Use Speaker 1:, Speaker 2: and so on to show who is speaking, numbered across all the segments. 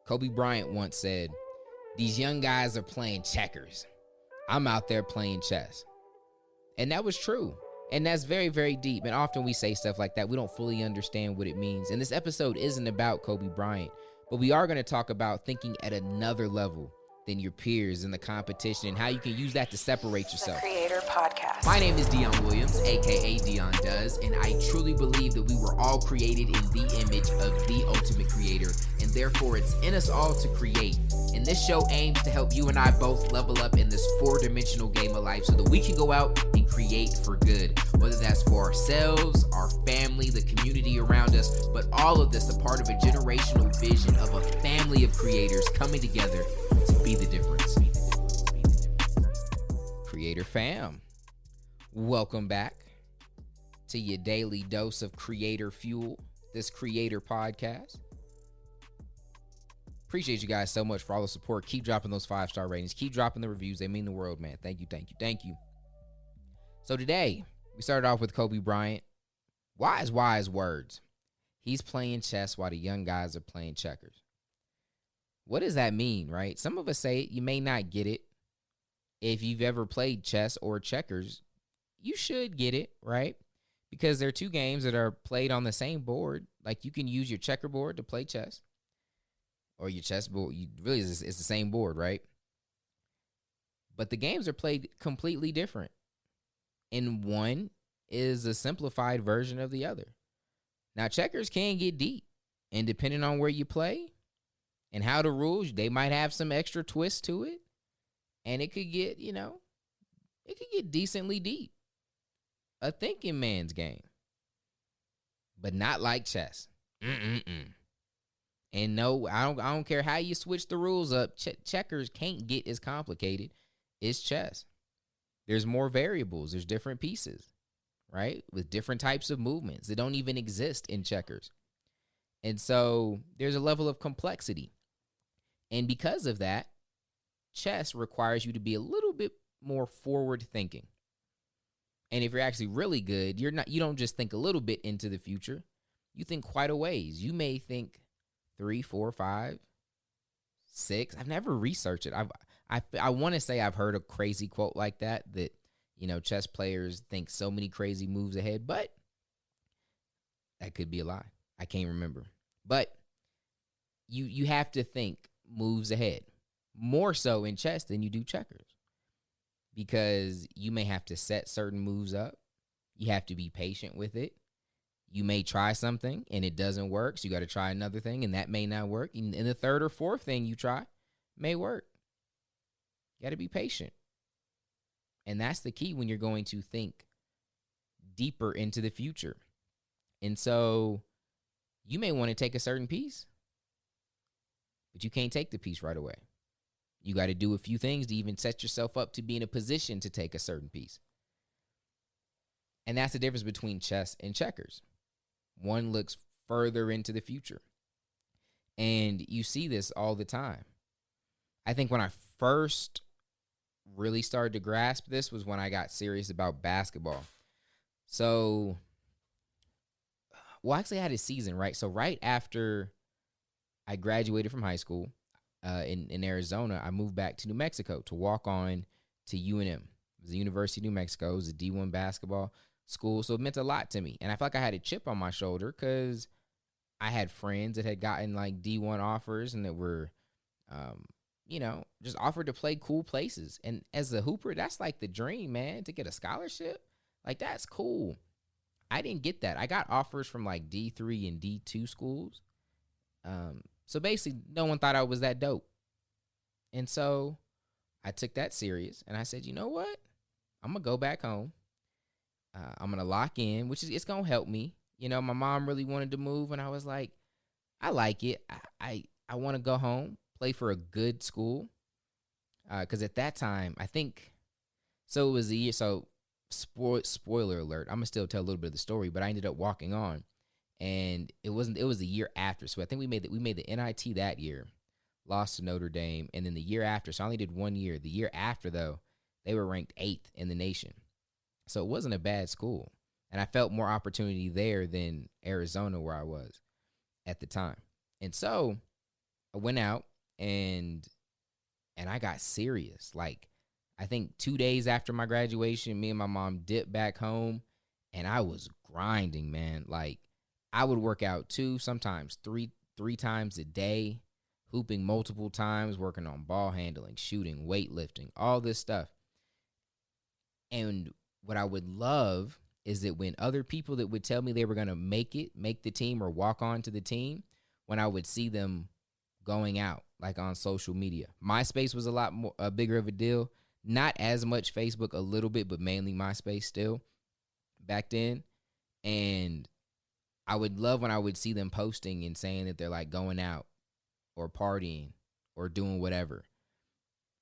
Speaker 1: Kobe Bryant once said, "These young guys are playing checkers. I'm out there playing chess." And that was true. And that's very, very deep. And often we say stuff like that. We don't fully understand what it means. And this episode isn't about Kobe Bryant, but we are going to talk about thinking at another level than your peers in the competition and how you can use that to separate yourself.
Speaker 2: The Creator Podcast.
Speaker 1: My name is Dion Williams, aka Dion Does, and I truly believe that we were all created in the image of the ultimate creator, and therefore it's in us all to create. And this show aims to help you and I both level up in this four-dimensional game of life so that we can go out and create for good, whether that's for ourselves, our family, the community around us, but all of this a part of a generational vision of a family of creators coming together to be the difference. Creator fam, welcome back to your daily dose of creator fuel, this Creator Podcast. Appreciate you guys so much for all the support. Keep dropping those 5-star ratings. Keep dropping the reviews. They mean the world, man. Thank you, thank you, thank you. So today, we started off with Kobe Bryant. Wise words. He's playing chess while the young guys are playing checkers. What does that mean, right? Some of us say it. You may not get it. If you've ever played chess or checkers, you should get it, right? Because they're two games that are played on the same board. Like you can use your checkerboard to play chess. Or your chessboard, it's the same board, right? But the games are played completely different. And one is a simplified version of the other. Now, checkers can get deep. And depending on where you play and how the rules, they might have some extra twist to it. And it could get, it could get decently deep. A thinking man's game. But not like chess. And no, I don't care how you switch the rules up. Checkers can't get as complicated as chess. There's more variables. There's different pieces, right? With different types of movements that don't even exist in checkers. And so there's a level of complexity. And because of that, chess requires you to be a little bit more forward thinking. And if you're actually really good, you don't just think a little bit into the future. You think quite a ways. You may think 3, 4, 5, 6. I've never researched it. I want to say I've heard a crazy quote like that chess players think so many crazy moves ahead, but that could be a lie. I can't remember. But you have to think moves ahead, more so in chess than you do checkers, because you may have to set certain moves up. You have to be patient with it. You may try something and it doesn't work, so you got to try another thing, and that may not work. And the third or fourth thing you try may work. You got to be patient. And that's the key when you're going to think deeper into the future. And so you may want to take a certain piece, but you can't take the piece right away. You got to do a few things to even set yourself up to be in a position to take a certain piece. And that's the difference between chess and checkers. One looks further into the future. And you see this all the time. I think when I first really started to grasp this was when I got serious about basketball. So, actually I had a season, right? So right after I graduated from high school in Arizona, I moved back to New Mexico to walk on to UNM. It was the University of New Mexico. It was a D1 basketball school, so it meant a lot to me. And I felt like I had a chip on my shoulder because I had friends that had gotten like D1 offers and that were, just offered to play cool places. And as a hooper, that's like the dream, man, to get a scholarship. Like, that's cool. I didn't get that. I got offers from like D3 and D2 schools. So basically, no one thought I was that dope. And so I took that serious and I said, you know what? I'm going to go back home. I'm going to lock in, it's going to help me. My mom really wanted to move, and I was like, I like it. I want to go home, play for a good school. Because at that time, I think, so it was a year, so spoiler alert, I'm going to still tell a little bit of the story, but I ended up walking on. And it was a year after. So I think we made the NIT that year, lost to Notre Dame. And then the year after, so I only did 1 year. The year after, though, they were ranked 8th in the nation. So it wasn't a bad school. And I felt more opportunity there than Arizona, where I was at the time. And so I went out and I got serious. Like, I think 2 days after my graduation, me and my mom dipped back home, and I was grinding, man. Like, I would work out two, sometimes three times a day, hooping multiple times, working on ball handling, shooting, weightlifting, all this stuff. And what I would love is that when other people that would tell me they were going to make the team or walk on to the team, when I would see them going out, like on social media. MySpace was a lot more bigger of a deal. Not as much Facebook, a little bit, but mainly MySpace still back then. And I would love when I would see them posting and saying that they're like going out or partying or doing whatever,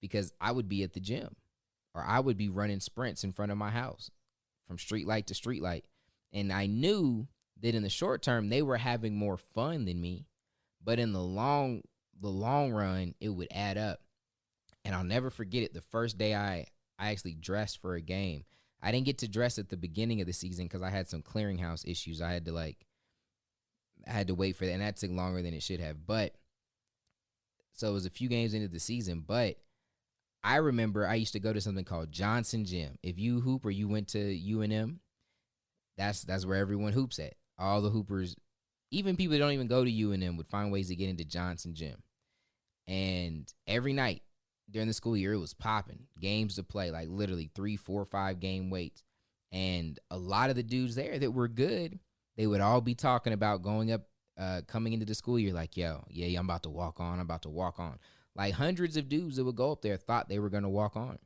Speaker 1: because I would be at the gym or I would be running sprints in front of my house from street light to street light. And I knew that in the short term, they were having more fun than me, but in the long run, it would add up. And I'll never forget it. The first day I actually dressed for a game. I didn't get to dress at the beginning of the season because I had some clearinghouse issues. I had to wait for that, and that took longer than it should have. But so it was a few games into the season. But I remember I used to go to something called Johnson Gym. If you hoop or you went to UNM, that's where everyone hoops at. All the hoopers, even people that don't even go to UNM, would find ways to get into Johnson Gym. And every night during the school year, it was popping. Games to play, like literally 3, 4, 5 game waits. And a lot of the dudes there that were good, they would all be talking about going up, coming into the school year like, yeah, I'm about to walk on. Like hundreds of dudes that would go up there thought they were going to walk on.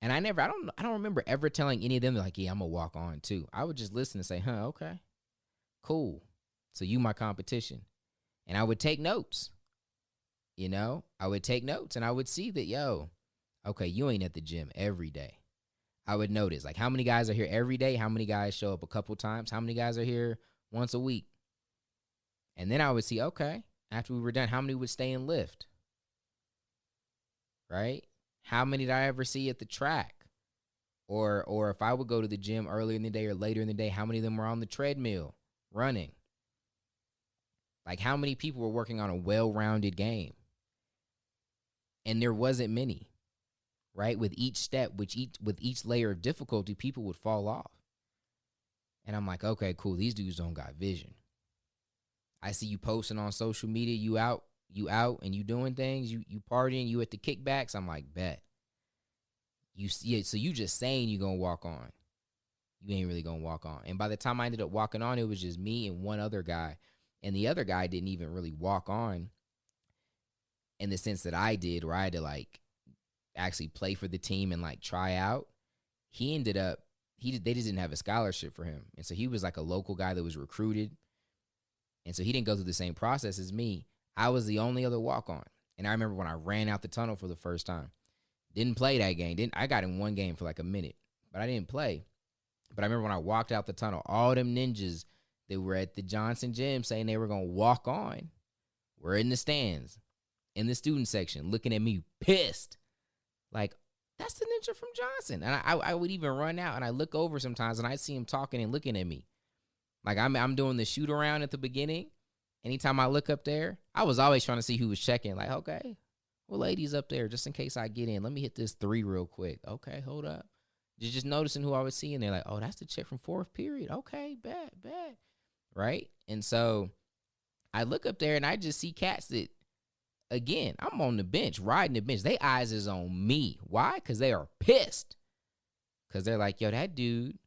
Speaker 1: And I don't remember ever telling any of them like, yeah, I'm going to walk on too. I would just listen and say, okay, cool. So you my competition. And I would take notes. I would take notes and I would see that, okay, you ain't at the gym every day. I would notice, like, how many guys are here every day? How many guys show up a couple times? How many guys are here once a week? And then I would see, okay, after we were done, how many would stay and lift? Right? How many did I ever see at the track? Or if I would go to the gym earlier in the day or later in the day, how many of them were on the treadmill running? Like, how many people were working on a well-rounded game? And there wasn't many, right? With each step, with each layer of difficulty, people would fall off. And I'm like, okay, cool. These dudes don't got vision. I see you posting on social media, you out and you doing things, you partying, you at the kickbacks. I'm like, bet. You see it, so you just saying you gonna walk on. You ain't really gonna walk on. And by the time I ended up walking on, it was just me and one other guy. And the other guy didn't even really walk on in the sense that I did, where I had to like actually play for the team and like try out. They just didn't have a scholarship for him. And so he was like a local guy that was recruited. And so he didn't go through the same process as me. I was the only other walk on. And I remember when I ran out the tunnel for the first time. Didn't play that game. I got in one game for like a minute, but I didn't play. But I remember when I walked out the tunnel, all them ninjas that were at the Johnson Gym saying they were going to walk on were in the stands, in the student section, looking at me pissed. Like, that's the ninja from Johnson. And I would even run out and I look over sometimes and I see him talking and looking at me. Like I'm doing the shoot around at the beginning. Anytime I look up there, I was always trying to see who was checking. Like, okay, well, ladies up there, just in case I get in, let me hit this 3 real quick. Okay, hold up. Just noticing who I was seeing there. Like, oh, that's the chick from 4th period. Okay, bet. Right? And so I look up there and I just see cats that, again, I'm on the bench, riding the bench. They eyes is on me. Why? Because they are pissed. Because they're like, yo, that dude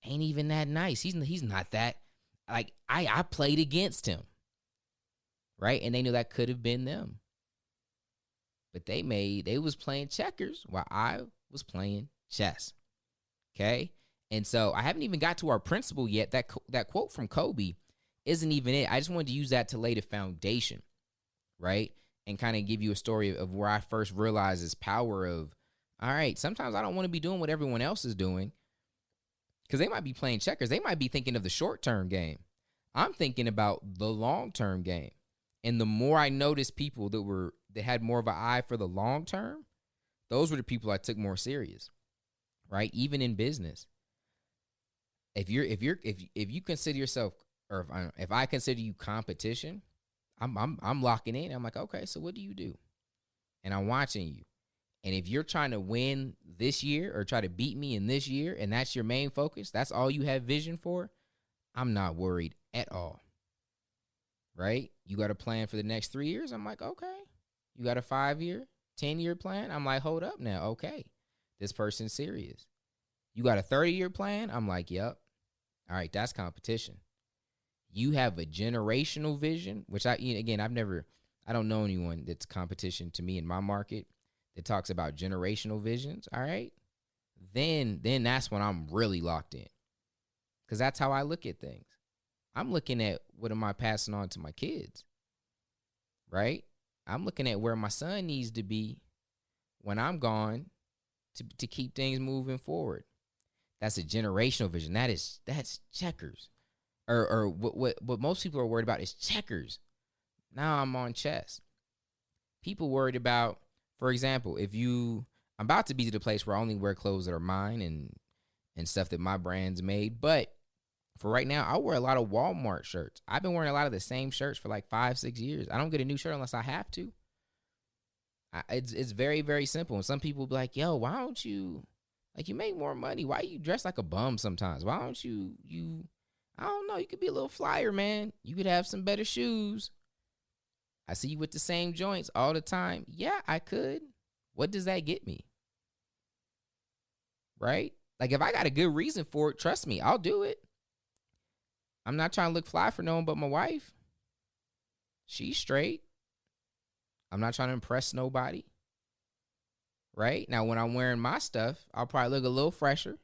Speaker 1: ain't even that nice. He's not that. Like, I played against him. Right? And they knew that could have been them. But they was playing checkers while I was playing chess. Okay? And so I haven't even got to our principle yet. That quote from Kobe isn't even it. I just wanted to use that to lay the foundation, right? And kind of give you a story of where I first realized this power of, all right, sometimes I don't want to be doing what everyone else is doing because they might be playing checkers. They might be thinking of the short-term game. I'm thinking about the long-term game. And the more I noticed people that had more of an eye for the long term, those were the people I took more serious, right? Even in business. If you consider yourself, or if I consider you competition, I'm locking in. I'm like, okay, so what do you do? And I'm watching you. And if you're trying to win this year or try to beat me in this year, and that's your main focus, that's all you have vision for, I'm not worried at all. Right? You got a plan for the next 3 years? I'm like, okay. You got a 5-year, 10-year plan? I'm like, hold up now. Okay. This person's serious. You got a 30-year plan? I'm like, yep. All right, that's competition. You have a generational vision, which I don't know anyone that's competition to me in my market that talks about generational visions. All right. Then that's when I'm really locked in. Because that's how I look at things. I'm looking at what am I passing on to my kids, right? I'm looking at where my son needs to be when I'm gone to keep things moving forward. That's a generational vision. That's checkers, or what most people are worried about is checkers. Now I'm on chess. People worried about, for example, I'm about to be to the place where I only wear clothes that are mine and stuff that my brand's made, but for right now, I wear a lot of Walmart shirts. I've been wearing a lot of the same shirts for like 5-6 years. I don't get a new shirt unless I have to. It's very, very simple. And some people be like, yo, why don't you, like, you make more money. Why you dress like a bum sometimes? Why don't you, I don't know, you could be a little flyer, man. You could have some better shoes. I see you with the same joints all the time. Yeah, I could. What does that get me? Right? Like, if I got a good reason for it, trust me, I'll do it. I'm not trying to look fly for no one but my wife. She's straight. I'm not trying to impress nobody. Right? Now, when I'm wearing my stuff, I'll probably look a little fresher.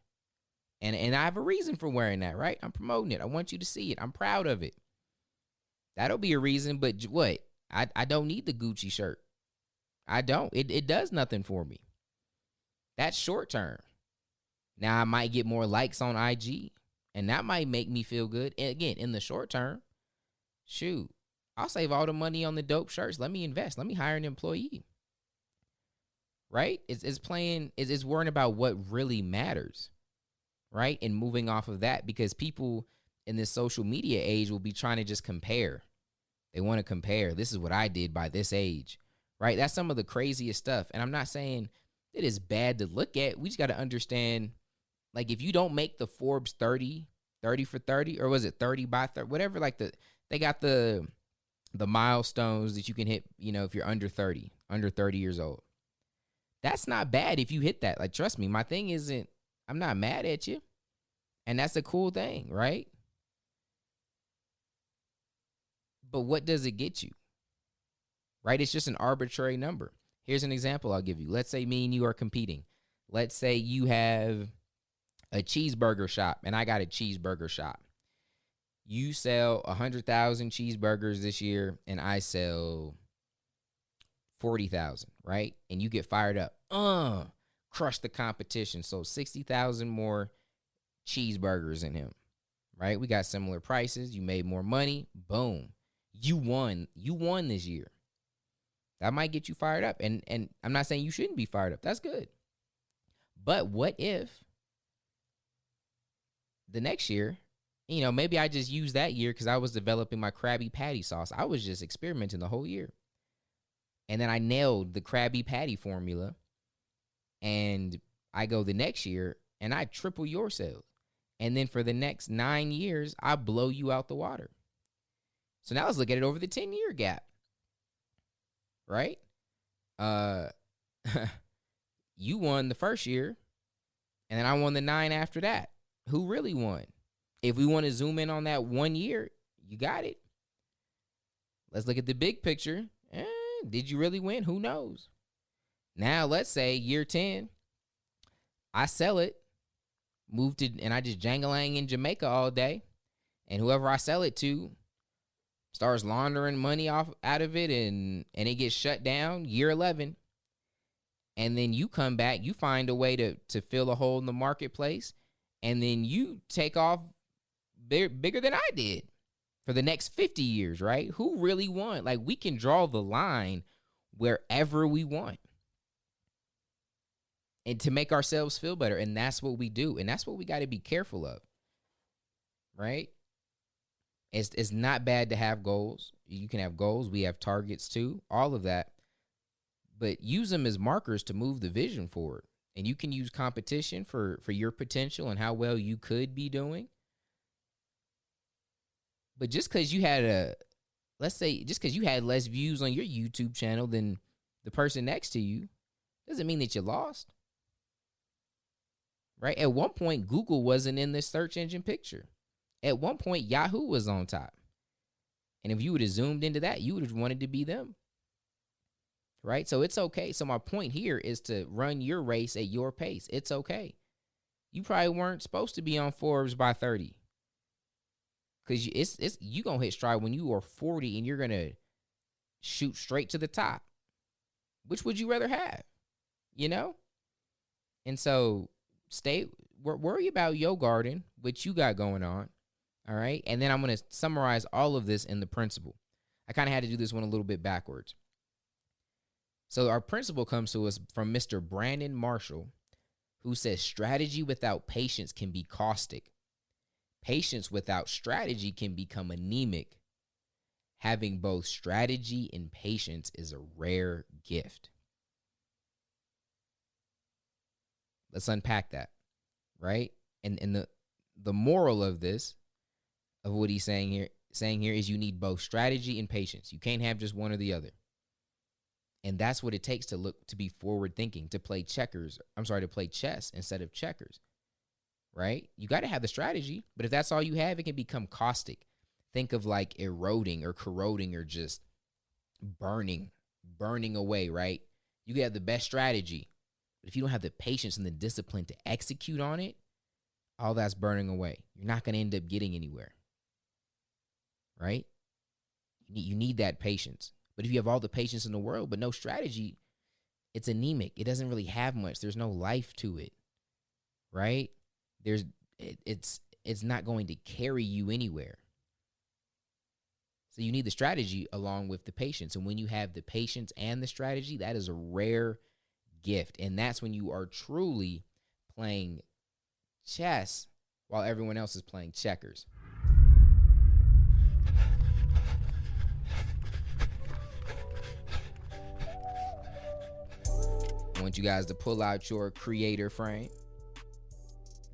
Speaker 1: And I have a reason for wearing that, right? I'm promoting it. I want you to see it. I'm proud of it. That'll be a reason, but what? I don't need the Gucci shirt. I don't. It does nothing for me. That's short term. Now, I might get more likes on IG. And that might make me feel good. And again, in the short term, shoot, I'll save all the money on the dope shirts. Let me invest. Let me hire an employee. Right? It's worrying about what really matters. Right? And moving off of that, because people in this social media age will be trying to just compare. They want to compare. This is what I did by this age. Right? That's some of the craziest stuff. And I'm not saying it is bad to look at. We just got to understand. Like, if you don't make the Forbes 30 for 30, or was it 30 by 30, whatever, like they got the milestones that you can hit, if you're under 30 years old. That's not bad if you hit that. Like, trust me, my thing isn't, I'm not mad at you. And that's a cool thing, right? But what does it get you? Right? It's just an arbitrary number. Here's an example I'll give you. Let's say me and you are competing. Let's say you have a cheeseburger shop, and I got a cheeseburger shop. You sell 100,000 cheeseburgers this year, and I sell 40,000, right? And you get fired up. Crush the competition. So 60,000 more cheeseburgers in him, right? We got similar prices. You made more money. Boom. You won. You won this year. That might get you fired up. And I'm not saying you shouldn't be fired up. That's good. But what if the next year, maybe I just used that year because I was developing my Krabby Patty sauce. I was just experimenting the whole year. And then I nailed the Krabby Patty formula. And I go the next year and I triple your sales. And then for the next 9 years, I blow you out the water. So now let's look at it over the 10-year gap. Right? You won the first year. And then I won the 9 after that. Who really won? If we want to zoom in on that 1 year, you got it. Let's look at the big picture. Did you really win? Who knows? Now, let's say year 10, I sell it, and I just jangalang in Jamaica all day. And whoever I sell it to starts laundering money out of it, and it gets shut down year 11. And then you come back, you find a way to fill a hole in the marketplace. And then you take off bigger than I did for the next 50 years, right? Who really won? Like, we can draw the line wherever we want. And to make ourselves feel better. And that's what we do. And that's what we got to be careful of, right? It's not bad to have goals. You can have goals. We have targets too. All of that. But use them as markers to move the vision forward. And you can use competition for your potential and how well you could be doing. But just because you had just because you had less views on your YouTube channel than the person next to you, doesn't mean that you lost. Right? At one point, Google wasn't in the search engine picture. At one point, Yahoo was on top. And if you would have zoomed into that, you would have wanted to be them. Right? So it's okay. So my point here is to run your race at your pace. It's okay. You probably weren't supposed to be on Forbes by 30. Because you going to hit stride when you are 40 and you're going to shoot straight to the top. Which would you rather have? You know? And so worry about your garden, what you got going on. All right? And then I'm going to summarize all of this in the principle. I kind of had to do this one a little bit backwards. So our principle comes to us from Mr. Brandon Marshall, who says strategy without patience can be caustic. Patience without strategy can become anemic. Having both strategy and patience is a rare gift. Let's unpack that, right? And the moral of this, of what he's saying here is you need both strategy and patience. You can't have just one or the other. And that's what it takes to be forward thinking, to play chess instead of checkers, right? You got to have the strategy, but if that's all you have, it can become caustic. Think of like eroding or corroding or just burning away, right? You can have the best strategy, but if you don't have the patience and the discipline to execute on it, all that's burning away. You're not going to end up getting anywhere, right? You need that patience. But if you have all the patience in the world, but no strategy, it's anemic. It doesn't really have much. There's no life to it, right? It's not going to carry you anywhere. So you need the strategy along with the patience. And when you have the patience and the strategy, that is a rare gift. And that's when you are truly playing chess while everyone else is playing checkers. I want you guys to pull out your creator frame.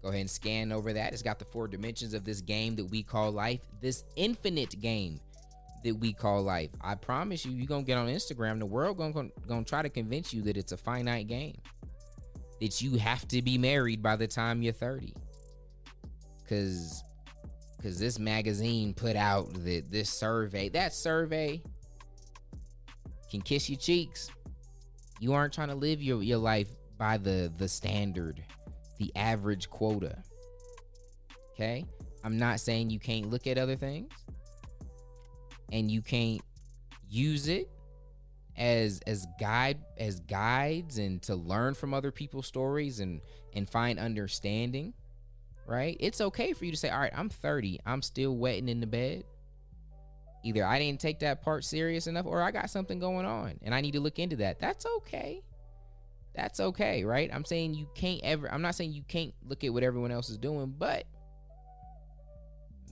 Speaker 1: Go ahead and scan over that. It's got the 4 dimensions of this game that we call life, this infinite game that we call life. I promise you're going to get on Instagram. The world going to try to convince you that it's a finite game, that you have to be married by the time you're 30. Because this magazine put out that survey can kiss your cheeks. You aren't trying to live your life by the standard, the average quota. Okay? I'm not saying you can't look at other things and you can't use it as guides and to learn from other people's stories and find understanding, right? It's okay for you to say, all right, I'm 30. I'm still wetting in the bed. Either I didn't take that part serious enough or I got something going on and I need to look into that. That's okay. That's okay, right? I'm not saying you can't look at what everyone else is doing, but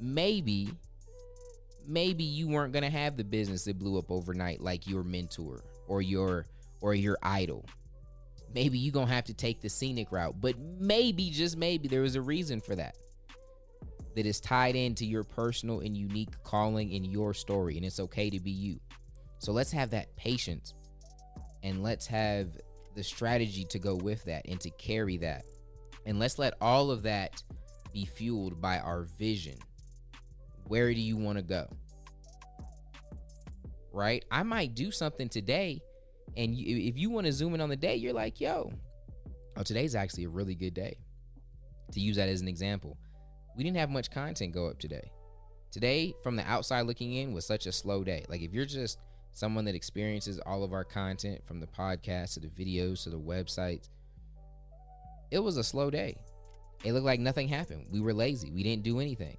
Speaker 1: maybe you weren't going to have the business that blew up overnight like your mentor or your idol. Maybe you're going to have to take the scenic route, but maybe, just maybe, there was a reason for that is tied into your personal and unique calling in your story, and it's okay to be you. So let's have that patience and let's have the strategy to go with that and to carry that. And let's let all of that be fueled by our vision. Where do you want to go? Right? I might do something today, and if you want to zoom in on the day, you're like, today's actually a really good day. To use that as an example, we didn't have much content go up today. Today, from the outside looking in, was such a slow day. Like, if you're just someone that experiences all of our content, from the podcast to the videos to the websites, it was a slow day. It looked like nothing happened. We were lazy. We didn't do anything.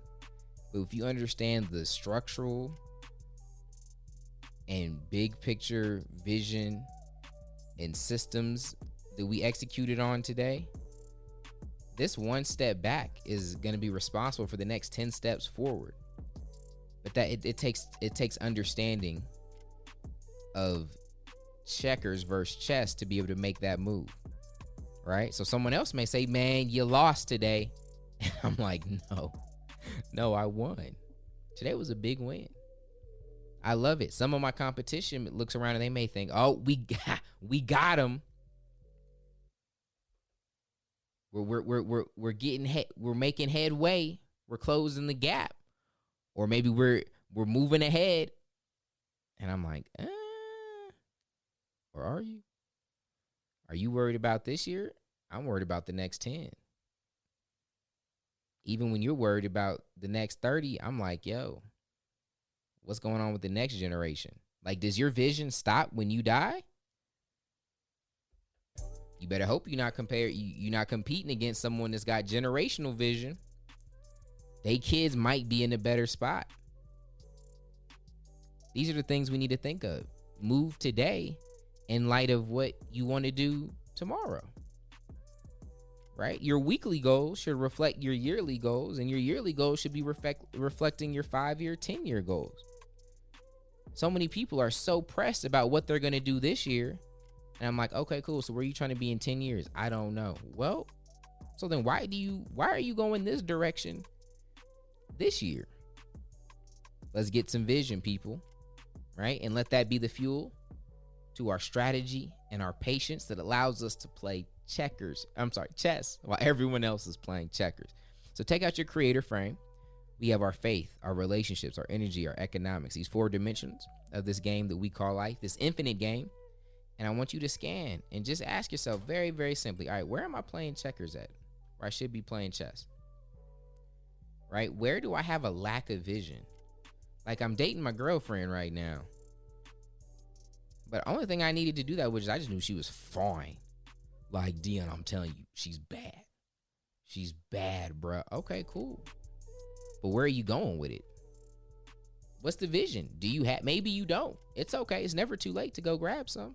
Speaker 1: But if you understand the structural and big picture vision and systems that we executed on today, this one step back is going to be responsible for the next 10 steps forward. But that it takes understanding of checkers versus chess to be able to make that move, right? So someone else may say, man, you lost today. I'm like, no, I won. Today was a big win. I love it. Some of my competition looks around and they may think, oh, we got him. We're getting we're making headway. We're closing the gap, or maybe we're moving ahead. And I'm like, or are you? Are you worried about this year? I'm worried about the next 10. Even when you're worried about the next 30, I'm like, yo, what's going on with the next generation? Like, does your vision stop when you die? You better hope you're not competing against someone that's got generational vision. They kids might be in a better spot. These are the things we need to think of. Move today in light of what you want to do tomorrow. Right? Your weekly goals should reflect your yearly goals, and your yearly goals should be reflecting your 5-year, 10-year goals. So many people are so pressed about what they're going to do this year. And I'm like, okay, cool. So where are you trying to be in 10 years? I don't know. Well, so then why are you going this direction this year? Let's get some vision, people. Right? And let that be the fuel to our strategy and our patience that allows us to play chess while everyone else is playing checkers. So take out your creator frame. We have our faith, our relationships, our energy, our economics, these 4 dimensions of this game that we call life, this infinite game. And I want you to scan and just ask yourself very, very simply, all right, where am I playing checkers at? Where I should be playing chess? Right? Where do I have a lack of vision? Like, I'm dating my girlfriend right now. But the only thing I needed to do that was I just knew she was fine. Like, Dion, I'm telling you, she's bad. She's bad, bro. Okay, cool. But where are you going with it? What's the vision? Do you have, maybe you don't. It's okay. It's never too late to go grab some.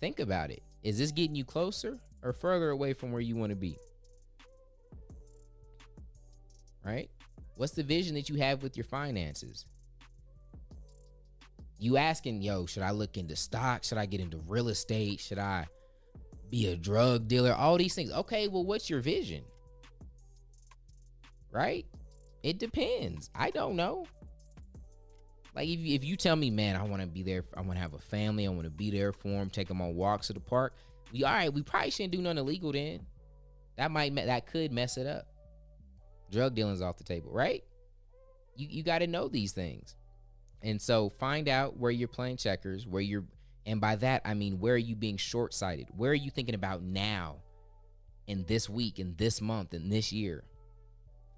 Speaker 1: Think about it. Is this getting you closer or further away from where you want to be? Right? What's the vision that you have with your finances? You asking, yo, should I look into stocks? Should I get into real estate? Should I be a drug dealer? All these things. Okay, well, what's your vision? Right? It depends. I don't know. Like, if you tell me, man, I want to be there, I want to have a family, I want to be there for them, take them on walks to the park. We probably shouldn't do nothing illegal then. That could mess it up. Drug dealing's off the table, right? You got to know these things. And so find out where you're playing checkers, and by that, I mean, where are you being short-sighted? Where are you thinking about now, in this week, in this month, in this year?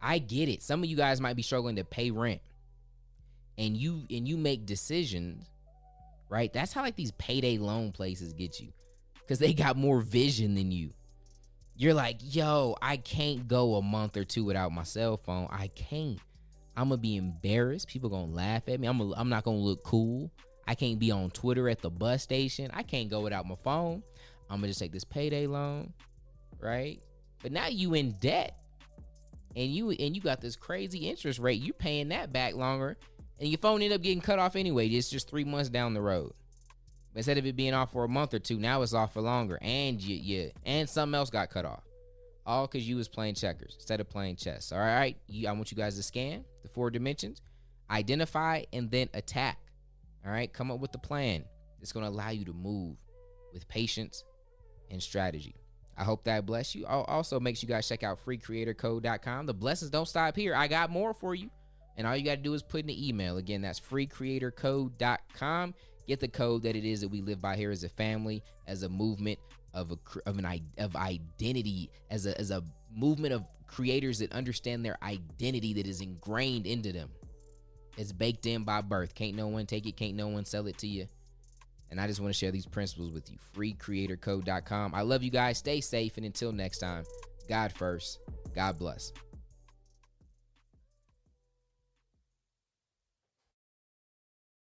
Speaker 1: I get it. Some of you guys might be struggling to pay rent. And you make decisions, right? That's how like these payday loan places get you, because they got more vision than you. You're like, yo, I can't go a month or 2 without my cell phone. I can't. I'm gonna be embarrassed. People gonna laugh at me. I'm not gonna look cool. I can't be on Twitter at the bus station. I can't go without my phone. I'm gonna just take this payday loan, right? But now you in debt, and you got this crazy interest rate. You paying that back longer. And your phone ended up getting cut off anyway. It's just 3 months down the road. But instead of it being off for a month or 2, now it's off for longer. And and something else got cut off. All because you was playing checkers instead of playing chess. All right? I want you guys to scan the 4 dimensions. Identify and then attack. All right? Come up with the plan. It's going to allow you to move with patience and strategy. I hope that bless you. Also, make sure you guys check out freecreatorcode.com. The blessings don't stop here. I got more for you. And all you got to do is put in the email. Again, that's freecreatorcode.com. Get the code that it is that we live by here as a family, as a movement of identity, as a movement of creators that understand their identity that is ingrained into them. It's baked in by birth. Can't no one take it. Can't no one sell it to you. And I just want to share these principles with you. freecreatorcode.com. I love you guys. Stay safe. And until next time, God first. God bless.